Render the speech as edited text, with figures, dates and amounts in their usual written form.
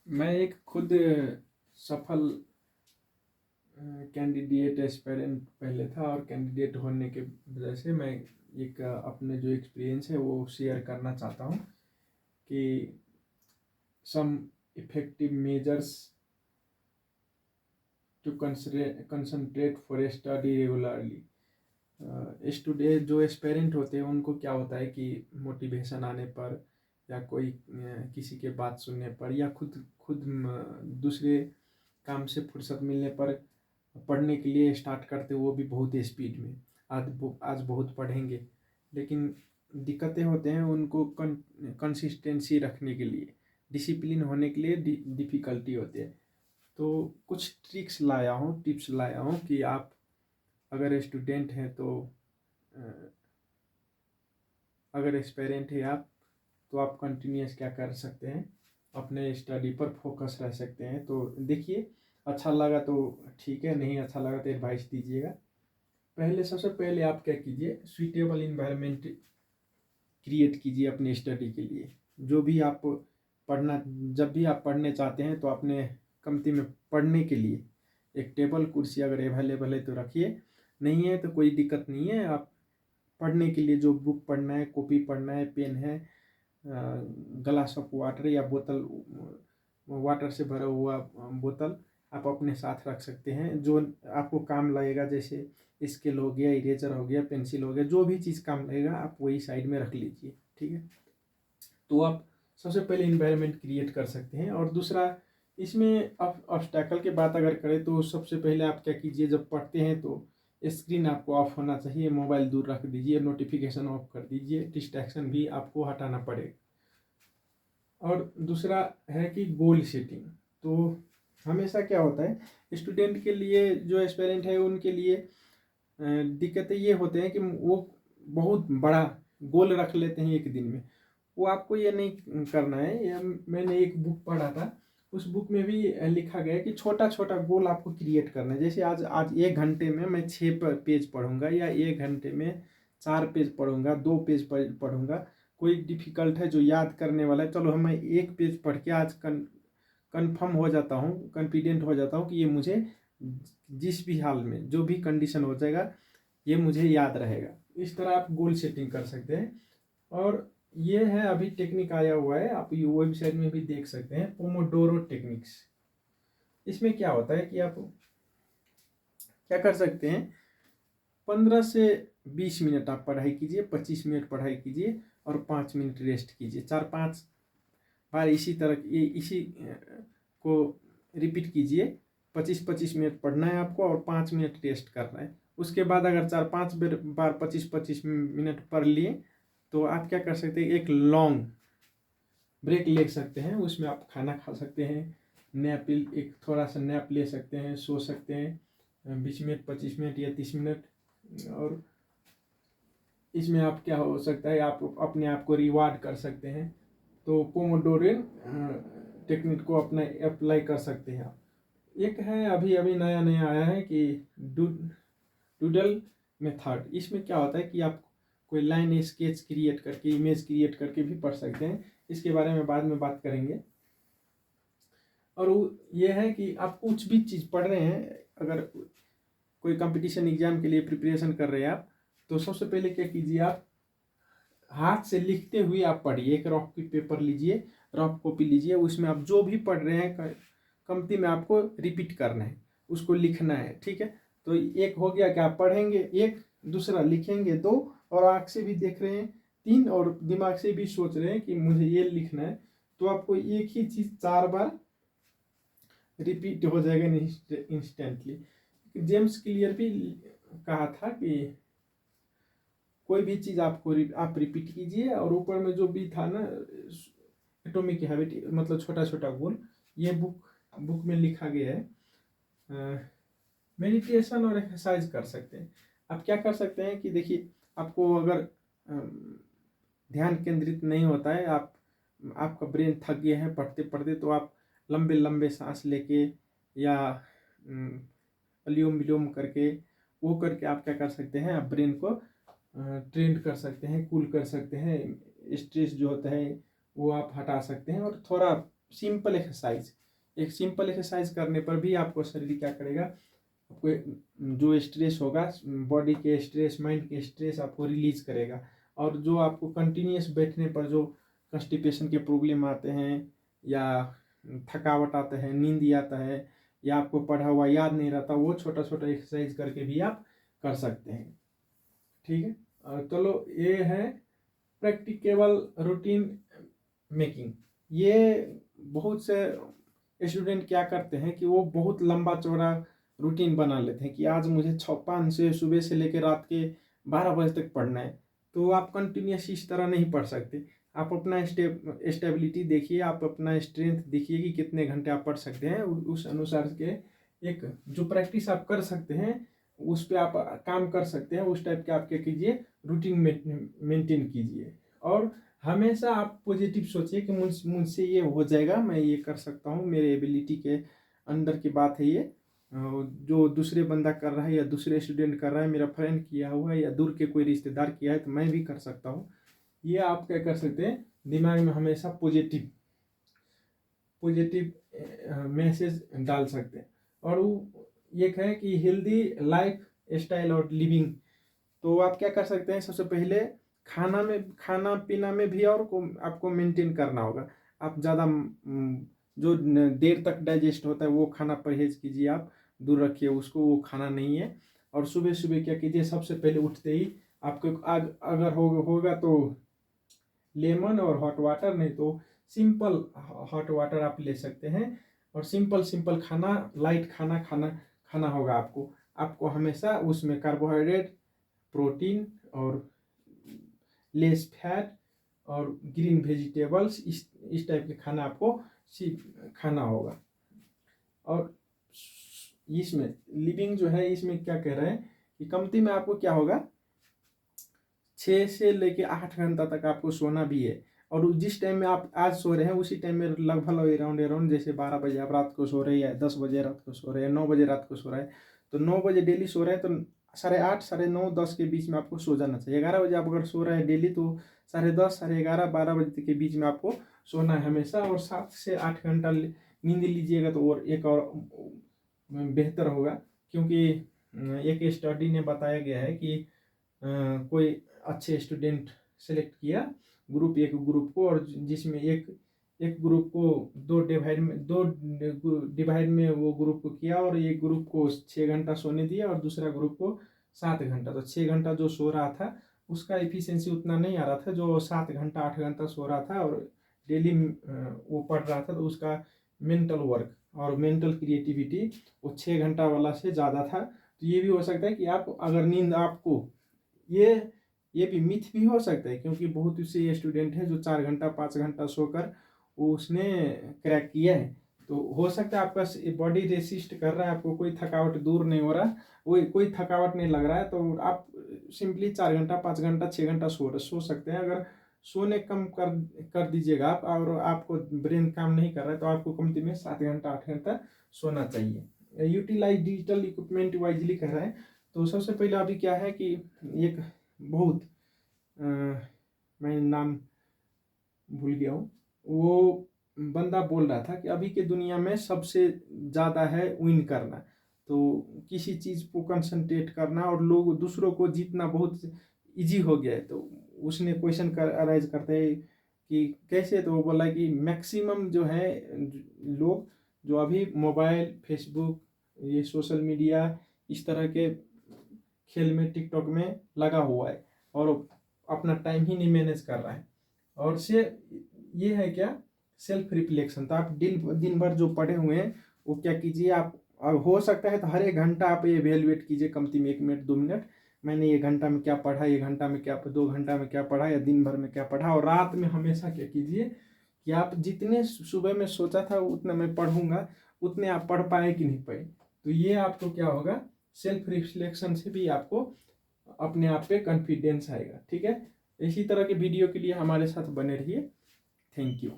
मैं एक खुद सफल कैंडिडेट एस्पिरेंट पहले था, और कैंडिडेट होने के वजह से मैं एक अपने जो एक्सपीरियंस है वो शेयर करना चाहता हूँ कि some effective measures to concentrate for study regularly. Student जो एस्पिरेंट होते हैं उनको क्या होता है कि मोटिवेशन आने पर या कोई किसी के बात सुनने पर या खुद खुद दूसरे काम से फुर्सत मिलने पर पढ़ने के लिए स्टार्ट करते, वो भी बहुत स्पीड में। आज बहुत पढ़ेंगे, लेकिन दिक्कतें होते हैं उनको कंसिस्टेंसी रखने के लिए, डिसिप्लिन होने के लिए डिफ़िकल्टी होती है। तो कुछ ट्रिक्स लाया हूँ, टिप्स लाया हूँ कि आप अगर स्टूडेंट हैं तो अगर एस्पिरेंट है आप, तो आप कंटिन्यूस क्या कर सकते हैं, अपने स्टडी पर फोकस रह सकते हैं। तो देखिए, अच्छा लगा तो ठीक है, नहीं अच्छा लगा तो एडवाइस दीजिएगा। सबसे पहले आप क्या कीजिए, सुइटेबल इन्वायरमेंट क्रिएट कीजिए अपने स्टडी के लिए। जो भी आप पढ़ना जब भी आप पढ़ने चाहते हैं तो अपने कमरे में पढ़ने के लिए एक टेबल कुर्सी अगर अवेलेबल है तो रखिए, नहीं है तो कोई दिक्कत नहीं है। आप पढ़ने के लिए जो बुक पढ़ना है, कॉपी पढ़ना है, पेन है, ग्लास ऑफ वाटर या बोतल, वाटर से भरा हुआ बोतल आप अपने साथ रख सकते हैं, जो आपको काम लगेगा। जैसे स्केल हो गया, इरेजर हो गया, पेंसिल हो गया, जो भी चीज़ काम लगेगा आप वही साइड में रख लीजिए, ठीक है। तो आप सबसे पहले इन्वायरमेंट क्रिएट कर सकते हैं। और दूसरा, इसमें ऑब्स्टैकल की बात अगर करें तो सबसे पहले आप क्या कीजिए, जब पढ़ते हैं तो स्क्रीन आपको ऑफ होना चाहिए, मोबाइल दूर रख दीजिए, नोटिफिकेशन ऑफ कर दीजिए, डिस्ट्रैक्शन भी आपको हटाना पड़ेगा। और दूसरा है कि गोल सेटिंग। तो हमेशा क्या होता है स्टूडेंट के लिए, जो एस्पिरेंट है उनके लिए दिक्कतें ये होते हैं कि वो बहुत बड़ा गोल रख लेते हैं एक दिन में। वो आपको ये नहीं करना है। मैंने एक बुक पढ़ा था, उस बुक में भी लिखा गया है कि छोटा छोटा गोल आपको क्रिएट करना है। जैसे आज 1 घंटे में मैं 6 पेज पढ़ूंगा, या 1 घंटे में 4 पेज पढ़ूंगा, 2 पेज पढ़ूंगा। कोई डिफिकल्ट है जो याद करने वाला है, चलो मैं 1 पेज पढ़ के आज कन्फर्म हो जाता हूँ, कॉन्फिडेंट हो जाता हूँ कि ये मुझे जिस भी हाल में जो भी कंडीशन हो जाएगा ये मुझे याद रहेगा। इस तरह आप गोल सेटिंग कर सकते हैं। और ये है अभी टेक्निक आया हुआ है, आप ये वेबसाइट में भी देख सकते हैं, पोमोडोरो टेक्निक्स। इसमें क्या होता है कि आप क्या कर सकते हैं, 15 से 20 मिनट आप पढ़ाई कीजिए, 25 मिनट पढ़ाई कीजिए और 5 मिनट रेस्ट कीजिए। 4-5 बार इसी तरह इसी को रिपीट कीजिए। 25-25 मिनट पढ़ना है आपको और 5 मिनट रेस्ट करना है। उसके बाद अगर 4-5 बार 25-25 मिनट पढ़ लिए तो आप क्या कर सकते हैं, एक लॉन्ग ब्रेक ले सकते हैं। उसमें आप खाना खा सकते हैं, नैप, एक थोड़ा सा नैप ले सकते हैं, सो सकते हैं 20 मिनट, 25 मिनट या 30 मिनट। और इसमें आप क्या हो सकता है, आप अपने आप को रिवार्ड कर सकते हैं। तो पोमोडोरो टेक्निक को अपना अप्लाई कर सकते हैं आप। एक है अभी अभी नया नया आया है कि डूडल मेथड। इसमें क्या होता है कि आप कोई लाइन स्केच क्रिएट करके, इमेज क्रिएट करके भी पढ़ सकते हैं। इसके बारे में बाद में बात करेंगे। और वो ये है कि आप कुछ भी चीज़ पढ़ रहे हैं, अगर कोई कंपटीशन एग्जाम के लिए प्रिपरेशन कर रहे हैं आप, तो सबसे पहले क्या कीजिए, आप हाथ से लिखते हुए आप पढ़िए। एक रफ पेपर लीजिए, रफ कॉपी लीजिए, उसमें आप जो भी पढ़ रहे हैं कमती में आपको रिपीट करना है, उसको लिखना है, ठीक है। तो एक हो गया कि आप पढ़ेंगे, एक दूसरा लिखेंगे, 2 और आँख से भी देख रहे हैं, 3 और दिमाग से भी सोच रहे हैं कि मुझे ये लिखना है। तो आपको एक ही चीज़ 4 बार रिपीट हो जाएगा इंस्टेंटली। जेम्स क्लियर भी कहा था कि कोई भी चीज़ आपको आप रिपीट कीजिए। और ऊपर में जो भी था ना, एटॉमिक हैबिट, मतलब छोटा छोटा गोल, ये बुक में लिखा गया है। मेडिटेशन और एक्सरसाइज कर सकते हैं। आप क्या कर सकते हैं कि देखिए, आपको अगर ध्यान केंद्रित नहीं होता है, आपका ब्रेन थक गया है पढ़ते पढ़ते, तो आप लंबे लंबे सांस लेके या अनुलोम विलोम करके, वो करके आप क्या कर सकते हैं, आप ब्रेन को ट्रेंड कर सकते हैं, कूल कर सकते हैं। स्ट्रेस जो होता है वो आप हटा सकते हैं। और थोड़ा सिंपल एक्सरसाइज, एक सिंपल एक्सरसाइज करने पर भी आपको शरीर क्या करेगा, आपको जो स्ट्रेस होगा, बॉडी के स्ट्रेस, माइंड के स्ट्रेस आपको रिलीज करेगा। और जो आपको कंटिन्यूस बैठने पर जो कंस्टिपेशन के प्रॉब्लम आते हैं, या थकावट आता है, नींद आता है, या आपको पढ़ा हुआ याद नहीं रहता, वो छोटा छोटा एक्सरसाइज करके भी आप कर सकते हैं। ठीक है, चलो ये है प्रैक्टिकेबल रूटीन मेकिंग। ये बहुत से स्टूडेंट क्या करते हैं कि वो बहुत लंबा चौड़ा रूटीन बना लेते हैं कि आज मुझे 5 से सुबह से लेकर रात के 12 बजे तक पढ़ना है। तो आप कंटिन्यूस इस तरह नहीं पढ़ सकते। आप अपना स्टेबिलिटी देखिए, आप अपना स्ट्रेंथ देखिए कि कितने घंटे आप पढ़ सकते हैं, उस अनुसार के एक जो प्रैक्टिस आप कर सकते हैं उस पर आप काम कर सकते हैं। उस टाइप के आप क्या कीजिए, रूटीन मेंटेन कीजिए। और हमेशा आप पॉजिटिव सोचिए कि मुझसे ये हो जाएगा, मैं ये कर सकता हूँ, मेरे एबिलिटी के अंदर की बात है ये। जो दूसरे बंदा कर रहा है या दूसरे स्टूडेंट कर रहा है, मेरा फ्रेंड किया हुआ है या दूर के कोई रिश्तेदार किया है, तो मैं भी कर सकता हूँ। ये आप क्या कर सकते हैं, दिमाग में हमेशा पॉजिटिव मैसेज डाल सकते हैं। और वो एक है कि हेल्दी लाइफ स्टाइल और लिविंग। तो आप क्या कर सकते हैं, सबसे पहले खाना पीना में भी और आपको मेंटेन करना होगा। आप ज़्यादा जो देर तक डाइजेस्ट होता है वो खाना परहेज कीजिए, आप दूर रखिए उसको, वो खाना नहीं है। और सुबह सुबह क्या कीजिए, सबसे पहले उठते ही आपको अगर होगा तो लेमन और हॉट वाटर, नहीं तो सिंपल हॉट वाटर आप ले सकते हैं। और सिंपल खाना, लाइट खाना होगा आपको हमेशा उसमें कार्बोहाइड्रेट, प्रोटीन और लेस फैट और ग्रीन वेजिटेबल्स, इस टाइप के खाना आपको खाना होगा। और इसमें लिविंग जो है, इसमें क्या कह रहे हैं कि कमती में आपको क्या होगा, 6 से लेके 8 घंटा तक आपको सोना भी है। और जिस टाइम में आप आज सो रहे हैं उसी टाइम में लगभग अराउंड जैसे 12 बजे आप रात को सो रहे हैं, या 10 बजे रात को सो रहे हैं, 9 बजे रात को सो रहे हैं, तो 9 बजे डेली सो रहे हैं, तो 8:30, 9:30, 10 के बीच में आपको सो जाना चाहिए। 11 बजे आप अगर सो रहे हैं डेली, तो 10:30, 11:30, 12 बजे के बीच में आपको सोना है हमेशा। और 7 से 8 घंटा नींद लीजिएगा तो और बेहतर होगा। क्योंकि एक स्टडी ने बताया गया है कि कोई अच्छे स्टूडेंट सेलेक्ट किया एक ग्रुप को, और जिसमें एक ग्रुप को दो डिवाइड में वो ग्रुप को किया, और एक ग्रुप को 6 घंटा सोने दिया और दूसरा ग्रुप को 7 घंटा। तो 6 घंटा जो सो रहा था उसका एफिशिएंसी उतना नहीं आ रहा था, जो 7 घंटा 8 घंटा सो रहा था और डेली वो पढ़ रहा था, तो उसका मेंटल वर्क और मेंटल क्रिएटिविटी वो 6 घंटा वाला से ज़्यादा था। तो ये भी हो सकता है कि आप अगर नींद आपको ये भी मिथ भी हो सकता है, क्योंकि बहुत से स्टूडेंट है जो 4 घंटा 5 घंटा सोकर उसने क्रैक किया है। तो हो सकता है आपका बॉडी रेसिस्ट कर रहा है, आपको कोई थकावट दूर नहीं हो रहा, कोई थकावट नहीं लग रहा है, तो आप सिंपली 4 घंटा 5 घंटा 6 घंटा सो सकते हैं। अगर सोने कम कर दीजिएगा आप, और आपको ब्रेन काम नहीं कर रहा है, तो आपको कमती में 7 घंटा 8 घंटा सोना चाहिए। यूटिलाइज डिजिटल इक्विपमेंट वाइजली कह रहा है। तो सबसे पहले अभी क्या है कि एक बहुत मैं नाम भूल गया हूँ, वो बंदा बोल रहा था कि अभी के दुनिया में सबसे ज़्यादा है विन करना। तो किसी चीज़ को कंसंट्रेट करना और लोग दूसरों को जीतना बहुत इजी हो गया है। तो उसने क्वेश्चन अराइज करते हैं कि कैसे, तो वो बोला कि मैक्सिमम जो है लोग जो अभी मोबाइल, फेसबुक, ये सोशल मीडिया, इस तरह के खेल में, टिकटॉक में लगा हुआ है और अपना टाइम ही नहीं मैनेज कर रहा है। और से ये है क्या, सेल्फ रिफ्लेक्शन। तो आप दिन भर जो पढ़े हुए हैं वो क्या कीजिए, आप हो सकता है तो हर 1 घंटा आप ये इवेलुएट कीजिए, कमती में 1 मिनट 2 मिनट, मैंने 1 घंटा में क्या पढ़ा, 1 घंटा में क्या, 2 घंटा में क्या पढ़ा, या दिन भर में क्या पढ़ा। और रात में हमेशा क्या कीजिए कि आप जितने सुबह में सोचा था उतना मैं पढ़ूंगा, उतने आप पढ़ पाए कि नहीं पाए। तो ये आपको क्या होगा, सेल्फ रिफ्लेक्शन से भी आपको अपने आप पे कॉन्फिडेंस आएगा। ठीक है, इसी तरह के वीडियो के लिए हमारे साथ बने रहिए। Thank you.